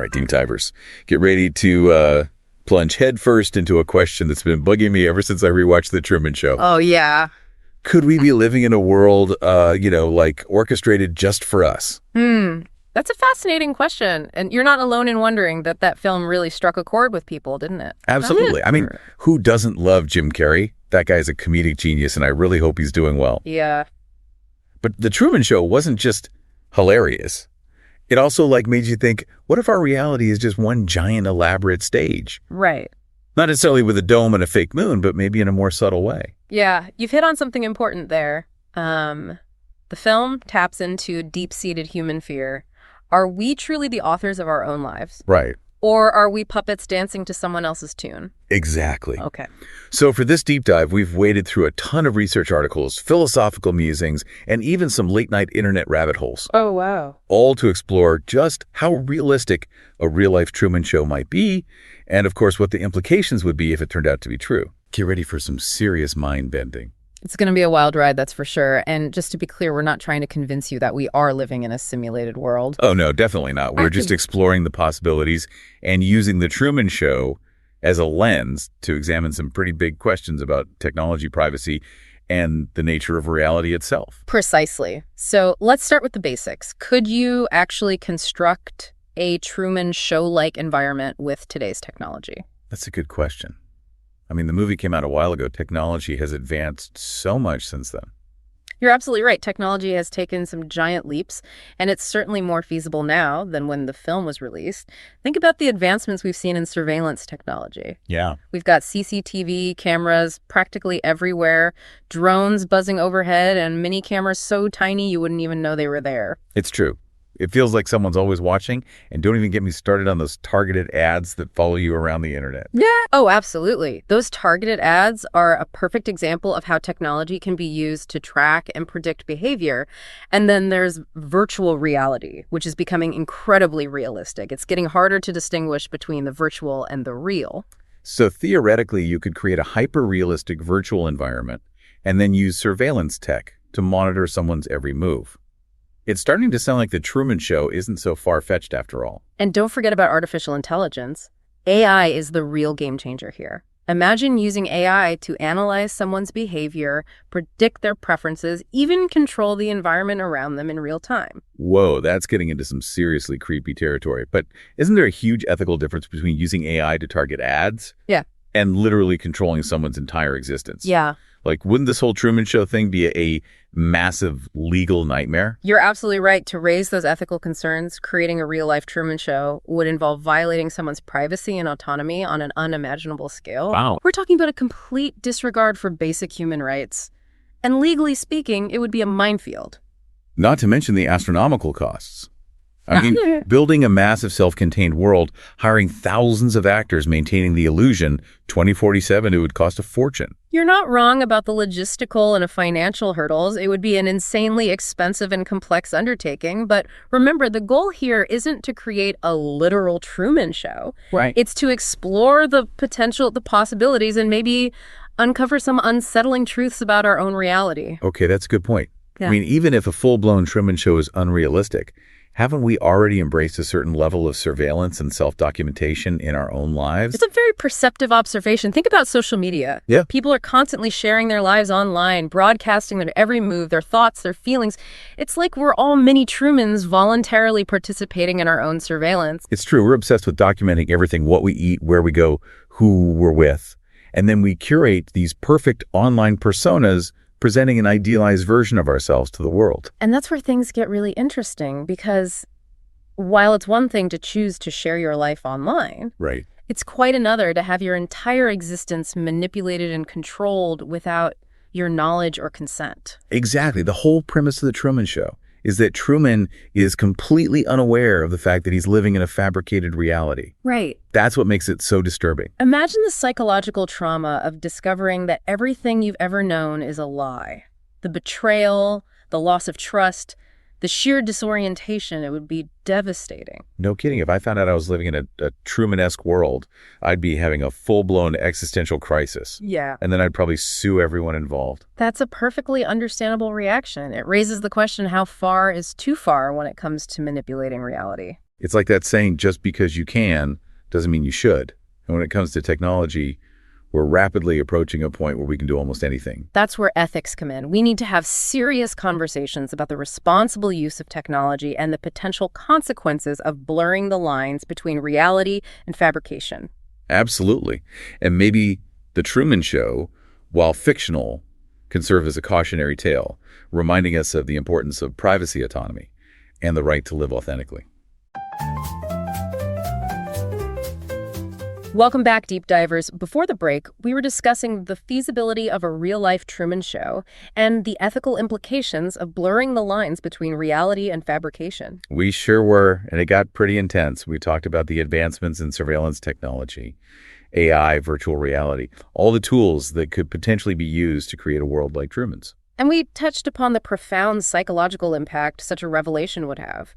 right, Team Tivers, get ready to plunge headfirst into a question that's been bugging me ever since I rewatched The Truman Show. Oh, yeah. Could we be living in a world, like orchestrated just for us? That's a fascinating question. And you're not alone in wondering that film really struck a chord with people, didn't it? Absolutely. I mean, who doesn't love Jim Carrey? That guy's a comedic genius, and I really hope he's doing well. Yeah. But The Truman Show wasn't just hilarious. It also made you think, what if our reality is just one giant elaborate stage? Right. Not necessarily with a dome and a fake moon, but maybe in a more subtle way. Yeah, you've hit on something important there. The film taps into deep-seated human fear. Are we truly the authors of our own lives? Right. Or are we puppets dancing to someone else's tune? Exactly. Okay. So for this deep dive, we've waded through a ton of research articles, philosophical musings, and even some late-night internet rabbit holes. Oh, wow. All to explore just how realistic a real-life Truman Show might be, and of course what the implications would be if it turned out to be true. Get ready for some serious mind-bending. It's going to be a wild ride, that's for sure. And just to be clear, we're not trying to convince you that we are living in a simulated world. Oh, no, definitely not. We're just exploring the possibilities and using The Truman Show as a lens to examine some pretty big questions about technology privacy and the nature of reality itself. Precisely. So let's start with the basics. Could you actually construct a Truman Show-like environment with today's technology? That's a good question. I mean, the movie came out a while ago. Technology has advanced so much since then. You're absolutely right. Technology has taken some giant leaps, and it's certainly more feasible now than when the film was released. Think about the advancements we've seen in surveillance technology. Yeah. We've got CCTV cameras practically everywhere, drones buzzing overhead, and mini cameras so tiny you wouldn't even know they were there. It's true. It feels like someone's always watching, and don't even get me started on those targeted ads that follow you around the internet. Yeah. Oh, absolutely. Those targeted ads are a perfect example of how technology can be used to track and predict behavior. And then there's virtual reality, which is becoming incredibly realistic. It's getting harder to distinguish between the virtual and the real. So theoretically, you could create a hyper-realistic virtual environment and then use surveillance tech to monitor someone's every move. It's starting to sound like The Truman Show isn't so far-fetched after all. And don't forget about artificial intelligence. AI is the real game changer here. Imagine using AI to analyze someone's behavior, predict their preferences, even control the environment around them in real time. Whoa, that's getting into some seriously creepy territory. But isn't there a huge ethical difference between using AI to target ads? Yeah. And literally controlling someone's entire existence? Yeah. Wouldn't this whole Truman Show thing be a massive legal nightmare? You're absolutely right. To raise those ethical concerns, creating a real-life Truman Show would involve violating someone's privacy and autonomy on an unimaginable scale. Wow. We're talking about a complete disregard for basic human rights. And legally speaking, it would be a minefield. Not to mention the astronomical costs. I mean, building a massive self-contained world, hiring thousands of actors, maintaining the illusion, 2047, it would cost a fortune. You're not wrong about the logistical and financial hurdles. It would be an insanely expensive and complex undertaking. But remember, the goal here isn't to create a literal Truman Show. Right. It's to explore the potential, the possibilities, and maybe uncover some unsettling truths about our own reality. Okay, that's a good point. Yeah. I mean, even if a full-blown Truman Show is unrealistic, haven't we already embraced a certain level of surveillance and self-documentation in our own lives? It's a very perceptive observation. Think about social media. Yeah. People are constantly sharing their lives online, broadcasting their every move, their thoughts, their feelings. It's like we're all mini Trumans voluntarily participating in our own surveillance. It's true. We're obsessed with documenting everything, what we eat, where we go, who we're with. And then we curate these perfect online personas presenting an idealized version of ourselves to the world. And that's where things get really interesting, because while it's one thing to choose to share your life online, right, it's quite another to have your entire existence manipulated and controlled without your knowledge or consent. Exactly. The whole premise of The Truman Show is that Truman is completely unaware of the fact that he's living in a fabricated reality. Right. That's what makes it so disturbing. Imagine the psychological trauma of discovering that everything you've ever known is a lie. The betrayal, the loss of trust, the sheer disorientation. It would be devastating. No kidding. If I found out I was living in a Truman-esque world, I'd be having a full-blown existential crisis. Yeah. And then I'd probably sue everyone involved. That's a perfectly understandable reaction. It raises the question, how far is too far when it comes to manipulating reality? It's like that saying, just because you can doesn't mean you should. And when it comes to technology, we're rapidly approaching a point where we can do almost anything. That's where ethics come in. We need to have serious conversations about the responsible use of technology and the potential consequences of blurring the lines between reality and fabrication. Absolutely. And maybe The Truman Show, while fictional, can serve as a cautionary tale, reminding us of the importance of privacy autonomy and the right to live authentically. Welcome back, Deep Divers. Before the break, we were discussing the feasibility of a real-life Truman Show and the ethical implications of blurring the lines between reality and fabrication. We sure were, and it got pretty intense. We talked about the advancements in surveillance technology, AI, virtual reality, all the tools that could potentially be used to create a world like Truman's. And we touched upon the profound psychological impact such a revelation would have.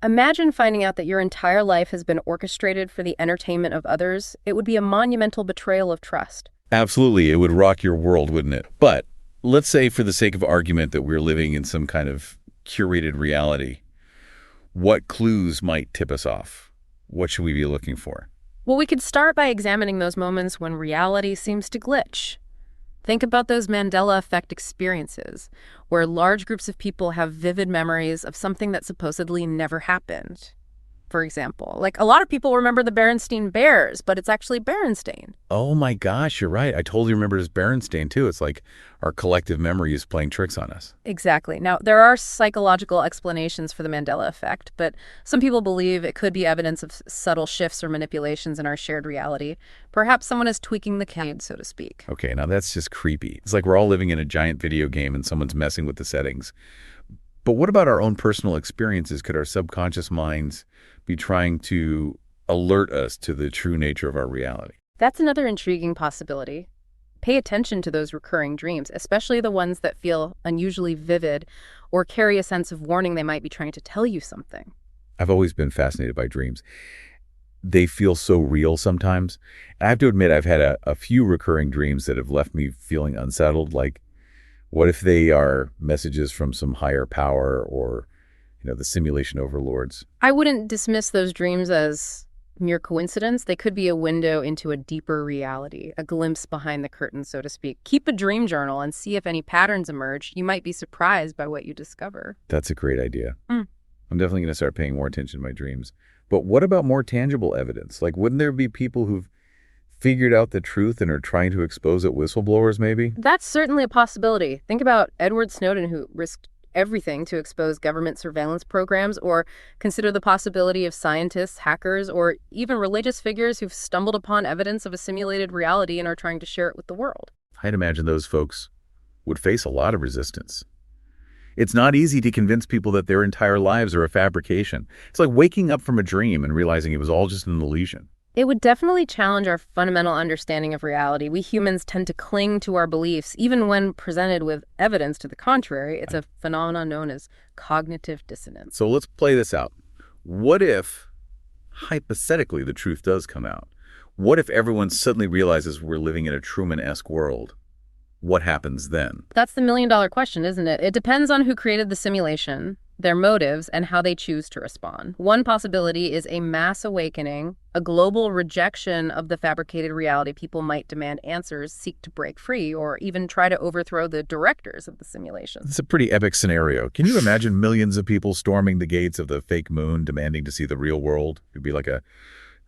Imagine finding out that your entire life has been orchestrated for the entertainment of others. It would be a monumental betrayal of trust. Absolutely. It would rock your world, wouldn't it? But let's say, for the sake of argument, that we're living in some kind of curated reality. What clues might tip us off? What should we be looking for? Well, we could start by examining those moments when reality seems to glitch. Think about those Mandela effect experiences, where large groups of people have vivid memories of something that supposedly never happened. For example, like a lot of people remember the Berenstain Bears, but it's actually Berenstain. Oh my gosh, you're right. I totally remember it as Berenstain too. It's like our collective memory is playing tricks on us. Exactly. Now, there are psychological explanations for the Mandela effect, but some people believe it could be evidence of subtle shifts or manipulations in our shared reality. Perhaps someone is tweaking the code, so to speak. Okay, now that's just creepy. It's like we're all living in a giant video game and someone's messing with the settings. But what about our own personal experiences? Could our subconscious minds be trying to alert us to the true nature of our reality? That's another intriguing possibility. Pay attention to those recurring dreams, especially the ones that feel unusually vivid or carry a sense of warning they might be trying to tell you something. I've always been fascinated by dreams. They feel so real sometimes. I have to admit, I've had a few recurring dreams that have left me feeling unsettled. Like, what if they are messages from some higher power or, the simulation overlords? I wouldn't dismiss those dreams as mere coincidence. They could be a window into a deeper reality, a glimpse behind the curtain, so to speak. Keep a dream journal and see if any patterns emerge. You might be surprised by what you discover. That's a great idea. I'm definitely going to start paying more attention to my dreams. But what about more tangible evidence? Like, wouldn't there be people who've figured out the truth and are trying to expose it, whistleblowers maybe? That's certainly a possibility. Think about Edward Snowden, who risked everything to expose government surveillance programs, or consider the possibility of scientists, hackers, or even religious figures who've stumbled upon evidence of a simulated reality and are trying to share it with the world. I'd imagine those folks would face a lot of resistance. It's not easy to convince people that their entire lives are a fabrication. It's like waking up from a dream and realizing it was all just an illusion. It would definitely challenge our fundamental understanding of reality. We humans tend to cling to our beliefs, even when presented with evidence to the contrary. It's a phenomenon known as cognitive dissonance. So let's play this out. What if, hypothetically, the truth does come out? What if everyone suddenly realizes we're living in a Truman-esque world? What happens then? That's the million-dollar question, isn't it? It depends on who created the simulation, their motives, and how they choose to respond. One possibility is a mass awakening, a global rejection of the fabricated reality. People might demand answers, seek to break free, or even try to overthrow the directors of the simulation. It's a pretty epic scenario. Can you imagine millions of people storming the gates of the fake moon, demanding to see the real world? It'd be like a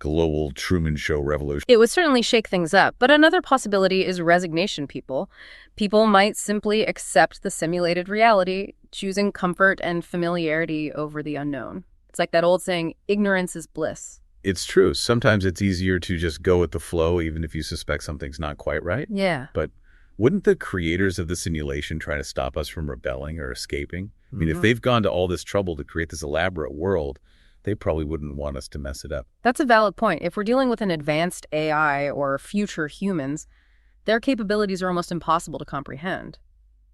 global Truman Show revolution. It would certainly shake things up, but another possibility is resignation. People might simply accept the simulated reality, choosing comfort and familiarity over the unknown. It's like that old saying, ignorance is bliss. It's true. Sometimes it's easier to just go with the flow, even if you suspect something's not quite right. Yeah. But wouldn't the creators of the simulation try to stop us from rebelling or escaping? I mean, if they've gone to all this trouble to create this elaborate world, they probably wouldn't want us to mess it up. That's a valid point. If we're dealing with an advanced AI or future humans, their capabilities are almost impossible to comprehend.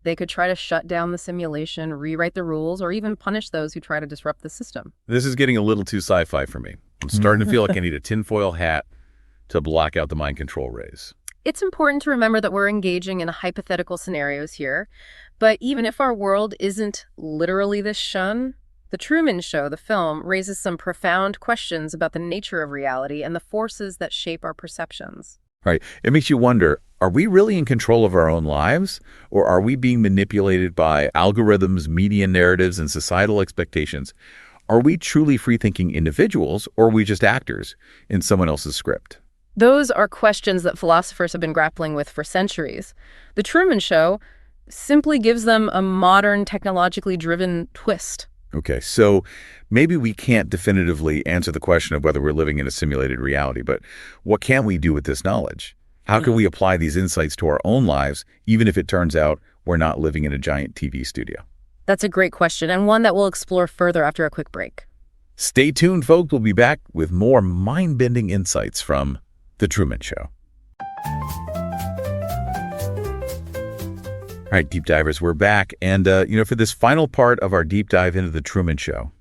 They could try to shut down the simulation, rewrite the rules, or even punish those who try to disrupt the system. This is getting a little too sci-fi for me. I'm starting to feel like I need a tinfoil hat to block out the mind control rays. It's important to remember that we're engaging in hypothetical scenarios here, but even if our world isn't literally this shun, The Truman Show, the film, raises some profound questions about the nature of reality and the forces that shape our perceptions. Right. It makes you wonder, are we really in control of our own lives? Or are we being manipulated by algorithms, media narratives, and societal expectations? Are we truly free-thinking individuals, or are we just actors in someone else's script? Those are questions that philosophers have been grappling with for centuries. The Truman Show simply gives them a modern, technologically driven twist. Okay, so maybe we can't definitively answer the question of whether we're living in a simulated reality, but what can we do with this knowledge? How can we apply these insights to our own lives, even if it turns out we're not living in a giant TV studio? That's a great question, and one that we'll explore further after a quick break. Stay tuned, folks. We'll be back with more mind-bending insights from The Truman Show. All right, deep divers, we're back. And, for this final part of our deep dive into The Truman Show,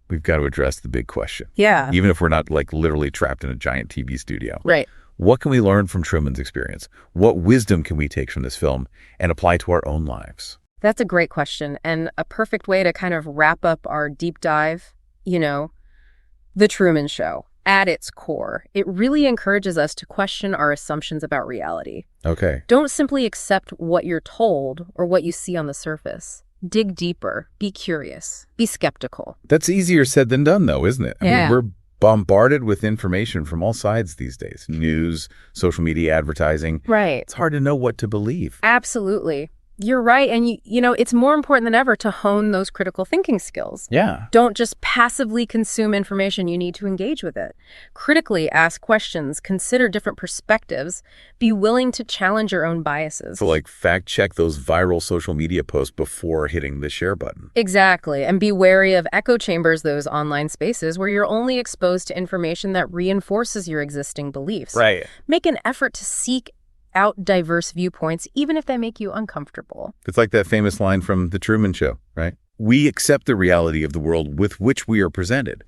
we've got to address the big question. Yeah. Even if we're not, literally trapped in a giant TV studio. Right. What can we learn from Truman's experience? What wisdom can we take from this film and apply to our own lives? That's a great question, and a perfect way to kind of wrap up our deep dive. The Truman Show, at its core, it really encourages us to question our assumptions about reality. Okay. Don't simply accept what you're told or what you see on the surface. Dig deeper, be curious, be skeptical. That's easier said than done, though, isn't it? Yeah. We're bombarded with information from all sides these days. News, social media, advertising. Right. It's hard to know what to believe. Absolutely. You're right. And, it's more important than ever to hone those critical thinking skills. Yeah. Don't just passively consume information. You need to engage with it. Critically ask questions, consider different perspectives, be willing to challenge your own biases. So, fact check those viral social media posts before hitting the share button. Exactly. And be wary of echo chambers, those online spaces where you're only exposed to information that reinforces your existing beliefs. Right. Make an effort to seek out diverse viewpoints, even if they make you uncomfortable. It's like that famous line from The Truman Show, right? We accept the reality of the world with which we are presented.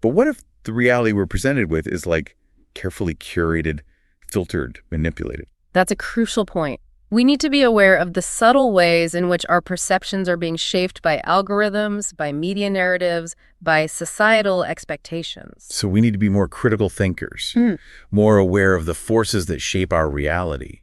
But what if the reality we're presented with is carefully curated, filtered, manipulated? That's a crucial point. We need to be aware of the subtle ways in which our perceptions are being shaped by algorithms, by media narratives, by societal expectations. So we need to be more critical thinkers, more aware of the forces that shape our reality.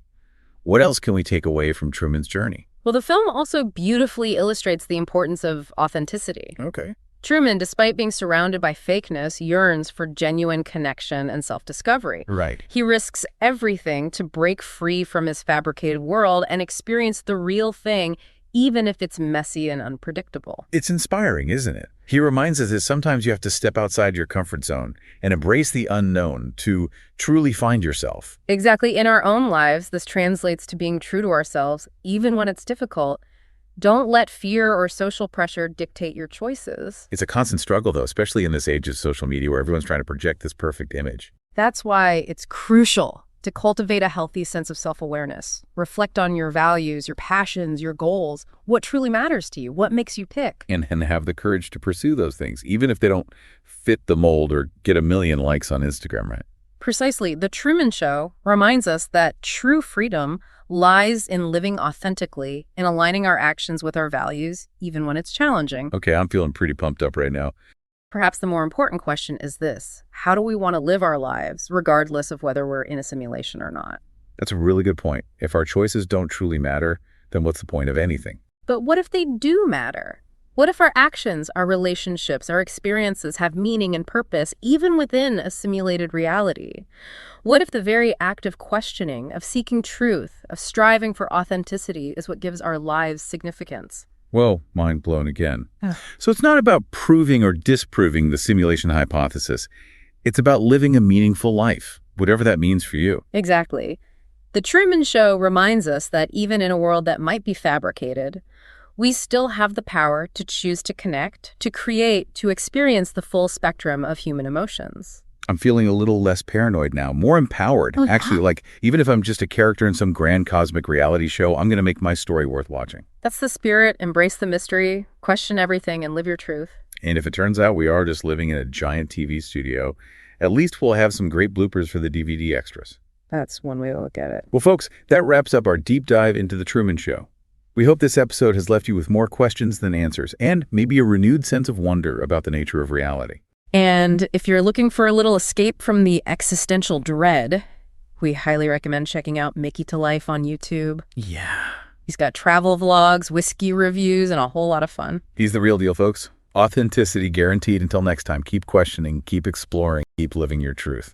What else can we take away from Truman's journey? Well, the film also beautifully illustrates the importance of authenticity. Okay. Truman, despite being surrounded by fakeness, yearns for genuine connection and self-discovery. Right. He risks everything to break free from his fabricated world and experience the real thing, even if it's messy and unpredictable. It's inspiring, isn't it? He reminds us that sometimes you have to step outside your comfort zone and embrace the unknown to truly find yourself. Exactly. In our own lives, this translates to being true to ourselves, even when it's difficult. Don't let fear or social pressure dictate your choices. It's a constant struggle, though, especially in this age of social media where everyone's trying to project this perfect image. That's why it's crucial to cultivate a healthy sense of self-awareness. Reflect on your values, your passions, your goals, what truly matters to you, what makes you tick. And have the courage to pursue those things, even if they don't fit the mold or get 1 million likes on Instagram, right? Precisely. The Truman Show reminds us that true freedom lies in living authentically and aligning our actions with our values, even when it's challenging. Okay, I'm feeling pretty pumped up right now. Perhaps the more important question is this: how do we want to live our lives, regardless of whether we're in a simulation or not? That's a really good point. If our choices don't truly matter, then what's the point of anything? But what if they do matter? What if our actions, our relationships, our experiences have meaning and purpose, even within a simulated reality? What if the very act of questioning, of seeking truth, of striving for authenticity is what gives our lives significance? Whoa, mind blown again. So it's not about proving or disproving the simulation hypothesis. It's about living a meaningful life, whatever that means for you. Exactly. The Truman Show reminds us that even in a world that might be fabricated, we still have the power to choose to connect, to create, to experience the full spectrum of human emotions. I'm feeling a little less paranoid now, more empowered. Oh, yeah. Actually, even if I'm just a character in some grand cosmic reality show, I'm going to make my story worth watching. That's the spirit. Embrace the mystery, question everything, and live your truth. And if it turns out we are just living in a giant TV studio, at least we'll have some great bloopers for the DVD extras. That's one way to look at it. Well, folks, that wraps up our deep dive into The Truman Show. We hope this episode has left you with more questions than answers, and maybe a renewed sense of wonder about the nature of reality. And if you're looking for a little escape from the existential dread, we highly recommend checking out Mickytolife on YouTube. Yeah. He's got travel vlogs, whiskey reviews, and a whole lot of fun. He's the real deal, folks. Authenticity guaranteed. Until next time, keep questioning, keep exploring, keep living your truth.